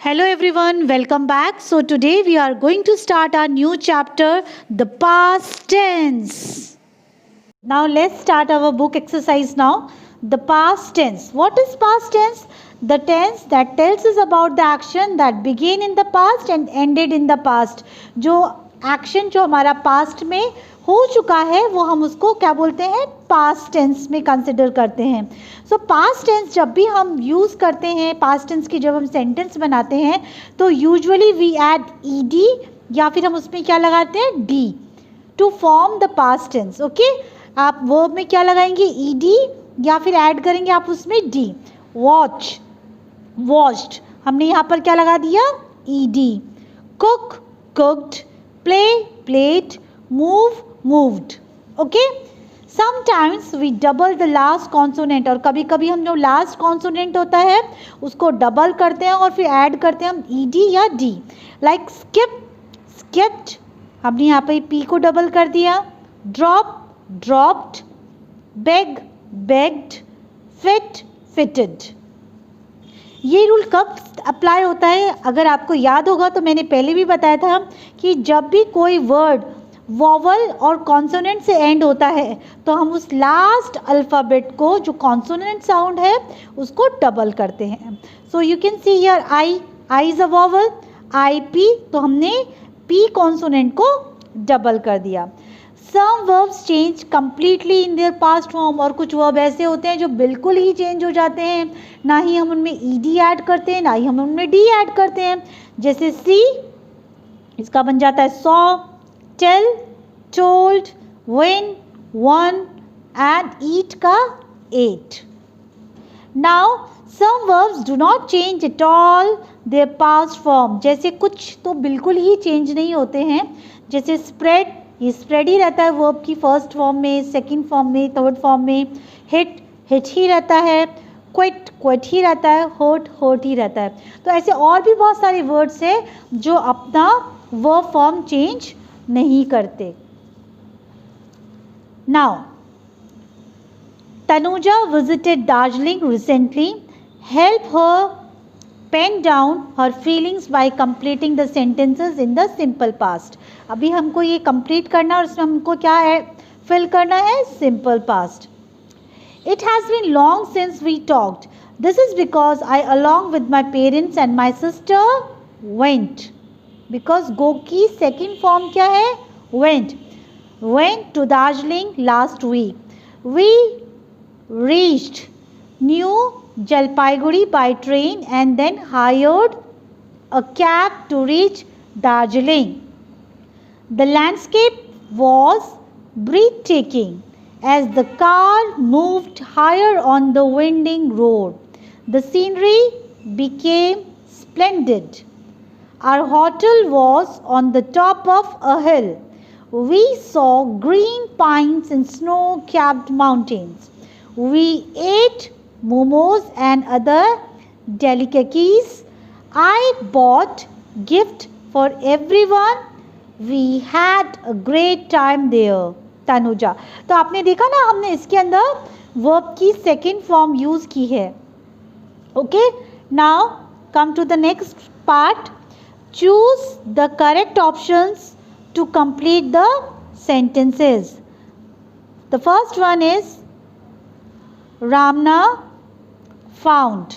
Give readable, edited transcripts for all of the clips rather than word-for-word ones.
Hello everyone, welcome back. So today we are going to start our new chapter, the past tense. Now let's start our book exercise now. The past tense. What is past tense? The tense that tells us about the action that began in the past and ended in the past. जो action जो हमारा past में हो चुका है वो हम उसको क्या बोलते हैं, पास्ट टेंस में कंसिडर करते हैं. सो पास्ट टेंस जब भी हम यूज़ करते हैं, पास्ट टेंस की जब हम सेंटेंस बनाते हैं तो यूजुअली वी ऐड ईडी या फिर हम उसमें क्या लगाते हैं, D, to form the past tense. Okay, आप वर्ब में क्या लगाएंगे, ईडी, या फिर ऐड करेंगे आप उसमें डी. वॉच, वॉच्ड, हमने यहाँ पर क्या लगा दिया, ED. Cook, cooked. Play, played. Move, moved. Okay, sometimes we double the last consonant, और कभी कभी हम जो last consonant होता है उसको डबल करते हैं और फिर ऐड करते हैं हम ed या d. like skip, skipped, हमने यहाँ पे p को डबल कर दिया. drop, dropped. beg, begged. fit, fitted. ये रूल कब अप्लाई होता है, अगर आपको याद होगा तो मैंने पहले भी बताया था कि जब भी कोई वर्ड वॉवल और कॉन्सोनेंट से एंड होता है तो हम उस लास्ट अल्फ़ाबेट को जो कॉन्सोनेंट साउंड है उसको डबल करते हैं. So you can see here I, I is a vowel, I P, तो हमने पी कॉन्सोनेंट को डबल कर दिया. Some verbs change completely in their past form, और कुछ वर्ब ऐसे होते हैं जो बिल्कुल ही चेंज हो जाते हैं, ना ही हम उनमें ईडी ऐड करते हैं ना ही हम उनमें डी ऐड करते हैं. जैसे सी, इसका बन जाता है saw. tell, told, win, won, and eat का ate. Now some verbs do not change at all their past form. जैसे कुछ तो बिल्कुल ही चेंज नहीं होते हैं. जैसे spread, ये spread ही रहता है वर्ब की फर्स्ट फॉर्म में, सेकंड फॉर्म में, थर्ड फॉर्म में. hit, hit ही रहता है. quit, quit ही रहता है. hurt, hurt ही रहता है. तो ऐसे और भी बहुत सारे वर्ड्स हैं जो अपना वर्ब फॉर्म चेंज नहीं करते. Now, Tanuja visited Darjeeling recently. Help her pen down her feelings by completing the sentences in the simple past. अभी हमको ये complete करना और उसमें हमको क्या है, fill करना है simple past. It has been long since we talked. This is because I, along with my parents and my sister, went. Because go की second form क्या है, went. Went to Darjeeling last week. We reached New Jalpaiguri by train and then hired a cab to reach Darjeeling. The landscape was breathtaking as the car moved higher on the winding road. The scenery became splendid. Our hotel was on the top of a hill. We saw green pines and snow-capped mountains. We ate momos and other delicacies. I bought gift for everyone. We had a great time there. Tanuja. तो आपने देखा ना, हमने इसके अंदर verb की second form use की है. Okay, now come to the next part. Choose the correct options to complete the sentences. The first one is Ramna found.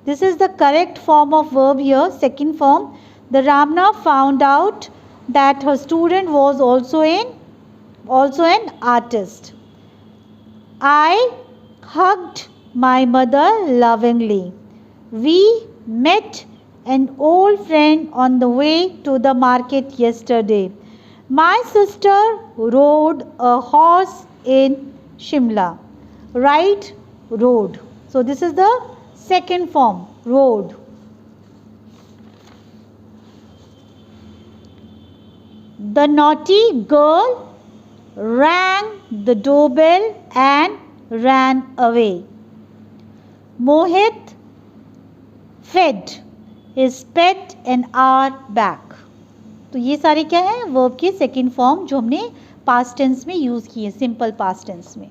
This is the correct form of verb here, second form. The Ramna found out that her student was also an artist. I hugged my mother lovingly. We met an old friend on the way to the market yesterday. My sister rode a horse in Shimla. Right, rode. So this is the second form, rode. The naughty girl rang the doorbell and ran away. Mohit fed his pet an hour back. तो ये सारे क्या है, verb के second form जो हमने past tense में use किए, सिंपल पास्ट टेंस में.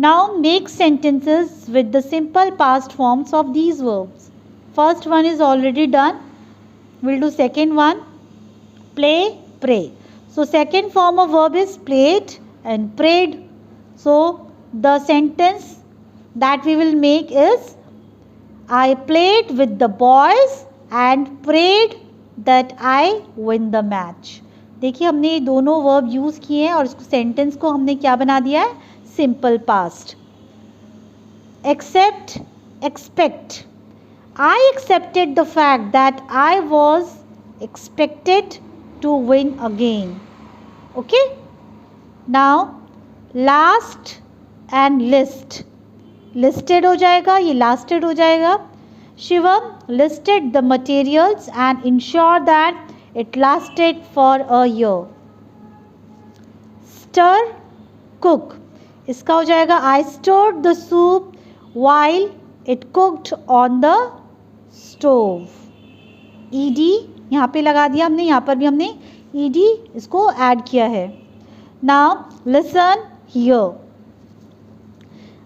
Now make sentences with the simple past forms of these verbs. First one is already done. we'll do second one, play, pray. So second form of verb is played and prayed. So the sentence that we will make is, I played with the boys and prayed that I win the match. देखिए हमने ये दोनों verb use किए हैं और इसको sentence को हमने क्या बना दिया है, simple past. Except, expect. I accepted the fact that I was expected to win again. Okay? Now, last and list. Listed हो जाएगा, ये lasted हो जाएगा. Shivam listed the materials and ensured that it lasted for a year. Stir, cook. इसका हो जाएगा, I stirred the soup while it cooked on the stove. ed यहाँ पे लगा दिया हमने, यहाँ पर भी हमने ed इसको ऐड किया है. Now listen here.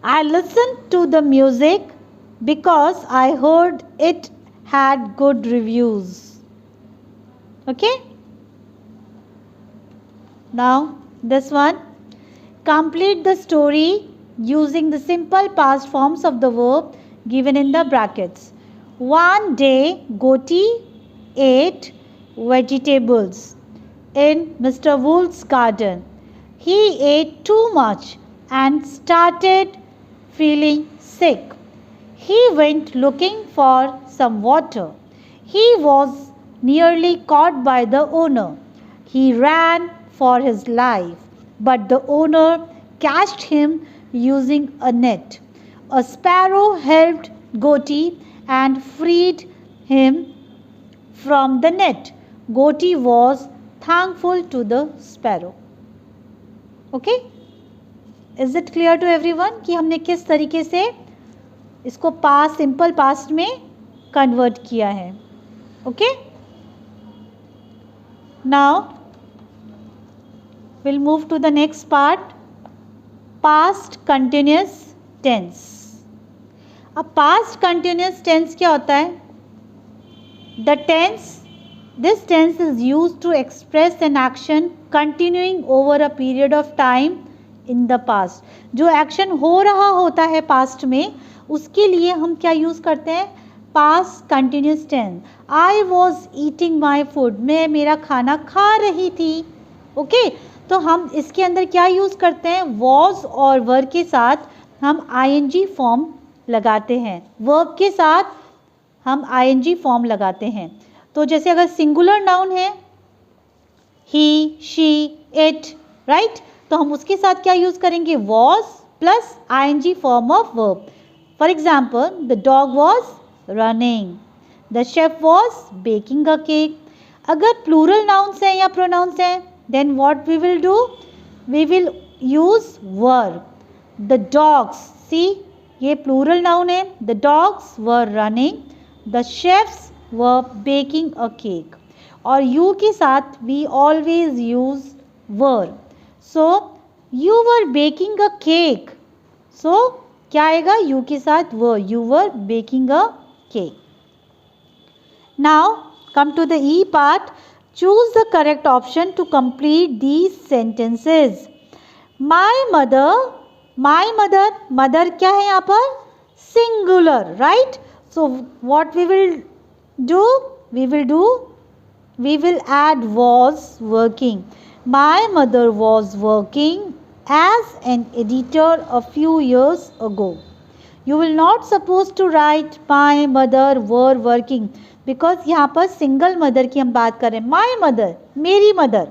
I listened to the music because I heard it had good reviews. Okay? Now this one. Complete the story using the simple past forms of the verb given in the brackets. One day, Goti ate vegetables in Mr. Wolf's garden. He ate too much and started feeling sick. He went looking for some water. He was nearly caught by the owner. He ran for his life, but the owner catched him using a net. A sparrow helped Goti and freed him from the net. Goti was thankful to the sparrow. Okay? Is it clear to everyone कि हमने किस तरीके से इसको past, simple past में convert किया है. Okay? Now we'll move to the next part. Past continuous tense. अब past continuous tense क्या होता है? This tense is used to express an action continuing over a period of time in the past. जो action हो रहा होता है past में, उसके लिए हम क्या यूज़ करते हैं? past continuous tense. I was eating my food. मैं मेरा खाना खा रही थी. ओके तो हम इसके अंदर क्या यूज़ करते हैं? was और were के साथ हम ing फॉर्म लगाते हैं. वर्ब के साथ हम ing फॉर्म लगाते हैं. तो जैसे अगर सिंगुलर नाउन है, he, she, it, राइट, तो हम उसके साथ क्या यूज़ करेंगे? was plus ing form of verb. For example, the dog was running, the chef was baking a cake. अगर प्लूरल नाउन्स हैं या प्रोनाउंस हैं, then what we will do? We will use were. The dogs, see ये plural noun है. The dogs were running. The chefs were baking a cake. और you के साथ we always use were. So you were baking a cake. So क्या आएगा? you के साथ were. You were baking a cake. Now come to the E part. Choose the correct option to complete these sentences. My mother, mother क्या है यहाँ पर? Singular, right? So what we will do? We will add was working. My mother was working as an editor a few years ago. You will not supposed to write my mother were working. Because यहाँ पर single mother की हम बात करें. My mother, मेरी mother.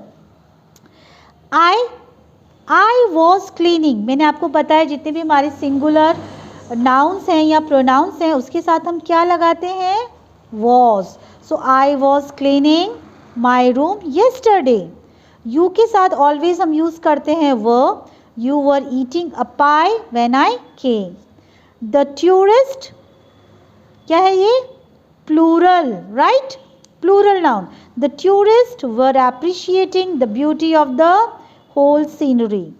I was cleaning. मैंने आपको बताया जितने भी हमारे सिंगुलर नाउन्स हैं या प्रोनाउंस हैं उसके साथ हम क्या लगाते हैं? Was. So I was cleaning my room yesterday. You के साथ ऑलवेज हम यूज़ करते हैं were. You were eating a pie when I came. The tourist क्या है ये? Plural, right? Plural noun. The tourists were appreciating the beauty of the whole scenery.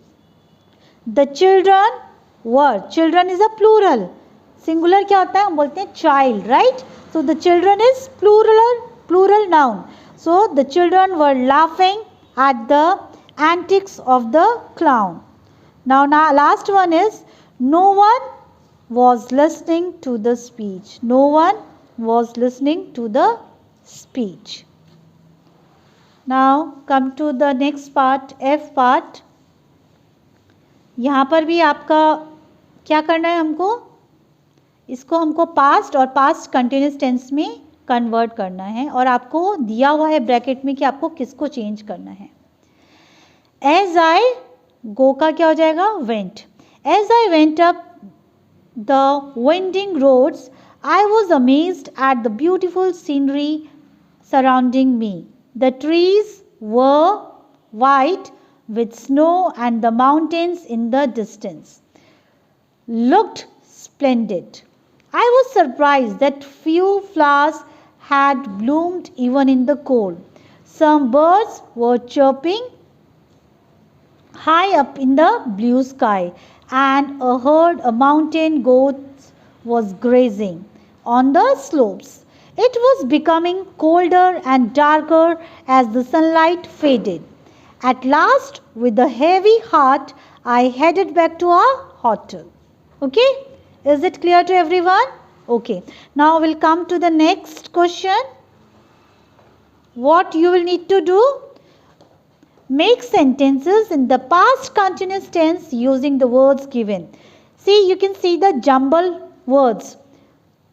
The children were. Children is a plural. Singular क्या होता है? हम बोलते हैं child, right? So the children is plural clown. So the children were laughing at the antics of the clown. Now last one is, no one was listening to the speech. No one was listening to the speech. Now come to the next part, F part. यहाँ पर भी आपका क्या करना है, हमको इसको हमको पास्ट और पास्ट कंटिन्यूस टेंस में कन्वर्ट करना है और आपको दिया हुआ है ब्रैकेट में कि आपको किसको चेंज करना है. एज आई, गो का क्या हो जाएगा, went. As I went up the winding roads, I was amazed at the beautiful scenery surrounding me. The trees were white with snow and the mountains in the distance looked splendid. I was surprised that few flowers had bloomed even in the cold. Some birds were chirping high up in the blue sky, and a herd of mountain goats was grazing on the slopes. It was becoming colder and darker as the sunlight faded. At last, with a heavy heart, I headed back to our hotel. Okay? Is it clear to everyone? Okay. Now we'll come to the next question. What you will need to do? Make sentences in the past continuous tense using the words given. See, you can see the jumble words.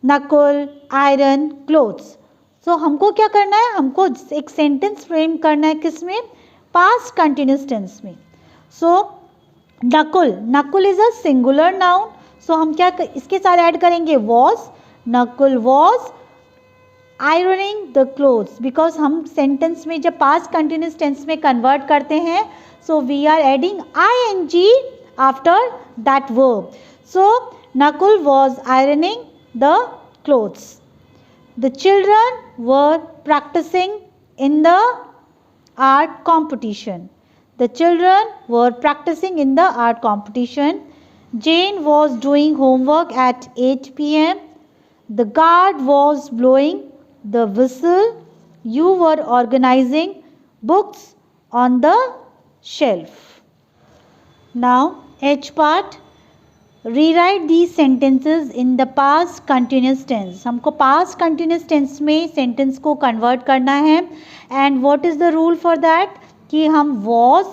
Knuckle, iron, clothes. So हमको क्या करना है, हमको एक sentence frame करना है किसमें, past continuous tense में. So Nakul, Nakul is a singular noun. So हम क्या इसके साथ ऐड करेंगे, was. Nakul was ironing the clothes, because हम सेंटेंस में जब पास्ट कंटिन्यूस टेंस में कन्वर्ट करते हैं, so we are adding ing after that verb. So Nakul was ironing the clothes. The children were practicing in the art competition. The children were practicing in the art competition. Jane was doing homework at 8 p.m. The guard was blowing the whistle. You were organizing books on the shelf. Now, H part. Rewrite these sentences in the past continuous tense. हमको past continuous tense में sentence को convert करना है. And what is the rule for that? कि हम was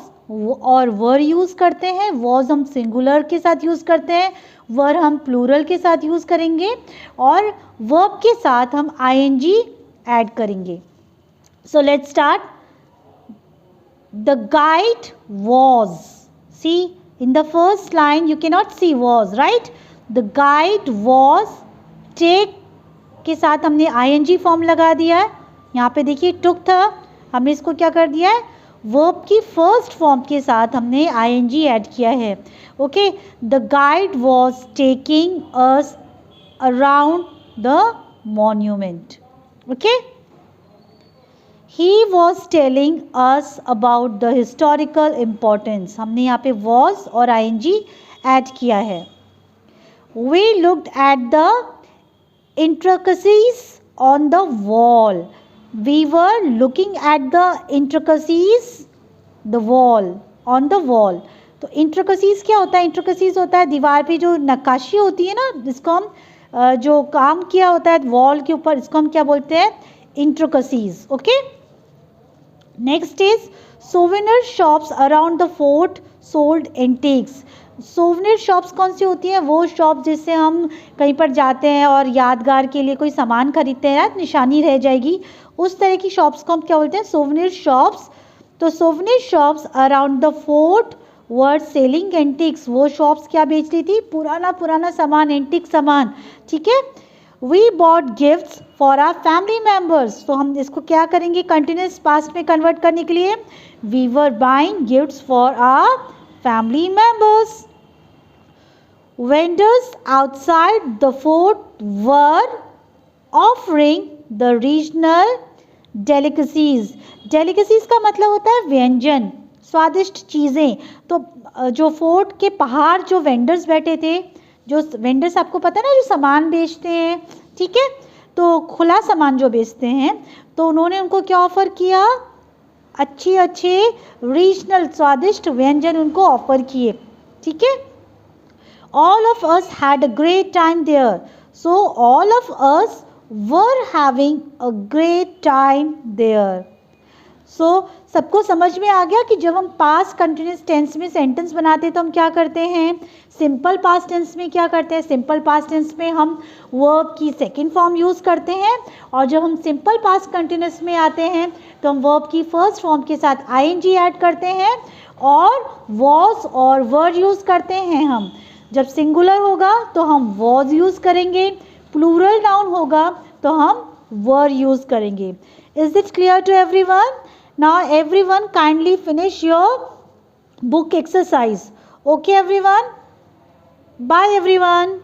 और were use करते हैं. was हम singular के साथ use करते हैं, were हम plural के साथ use करेंगे और verb के साथ हम ing add करेंगे. So let's start. The guide was. See, in the first line you cannot see was, right? The guide was, take के साथ हमने ing फॉर्म लगा दिया है. यहाँ पे देखिए took था, हमने इसको क्या कर दिया है, verb की फर्स्ट फॉर्म के साथ हमने ing ऐड किया है. Okay, the guide was taking us around the monument. Okay, he was telling us about the historical importance. हमने यहाँ पे was और ing ऐड किया है. We looked at the intricacies on the wall. We were looking at the intricacies, the wall, on the wall. तो intricacies क्या होता है? intricacies होता है दीवार पे जो नक्काशी होती है ना, जिसको हम जो काम किया होता है वॉल के ऊपर, इसको हम क्या बोलते हैं, intricacies. Okay. Next is souvenir shops around the fort sold antiques. souvenir shops कौन सी होती हैं? वो शॉप जिससे हम कहीं पर जाते हैं और यादगार के लिए कोई सामान खरीदते हैं, निशानी रह जाएगी, उस तरह की शॉप्स को हम क्या बोलते हैं, souvenir shops. तो souvenir shops around the fort were selling antiques. वो शॉप्स क्या बेच रही थी, पुराना सामान, एंटिक सामान. ठीक है. We bought gifts for our family members. तो हम इसको क्या करेंगे, कंटिन्यूस पास्ट में कन्वर्ट करने के लिए, we were buying gifts for our family members. Vendors outside the fort were offering the regional delicacies. Delicacies का मतलब होता है व्यंजन, स्वादिष्ट चीज़ें. तो जो फोर्ट के बाहर जो वेंडर्स बैठे थे, जो वेंडर्स आपको पता है ना, जो सामान बेचते हैं, ठीक है, तो खुला सामान जो बेचते हैं, तो उन्होंने उनको क्या ऑफ़र किया, अच्छे अच्छे रीजनल स्वादिष्ट व्यंजन उनको ऑफ़र किए, ठीक है। All of us had a great time there. So all of us were having a great time there. So सबको समझ में आ गया कि जब हम पास्ट कंटिन्यूस टेंस में सेंटेंस बनाते हैं तो हम क्या करते हैं, सिंपल पास्ट टेंस में क्या करते हैं, सिंपल पास्ट टेंस में हम वर्ब की सेकंड फॉर्म यूज़ करते हैं, और जब हम सिंपल पास्ट कंटिन्यूस में आते हैं तो हम वर्ब की फर्स्ट फॉर्म के साथ आईएनजी ऐड करते हैं और वॉज और वर यूज़ करते हैं हम। जब सिंगुलर होगा तो हम वॉज यूज़ करेंगे, प्लूरल नाउन होगा तो हम वर यूज़ करेंगे। Is it clear to everyone? Now everyone kindly finish your book exercise. Okay everyone, bye everyone.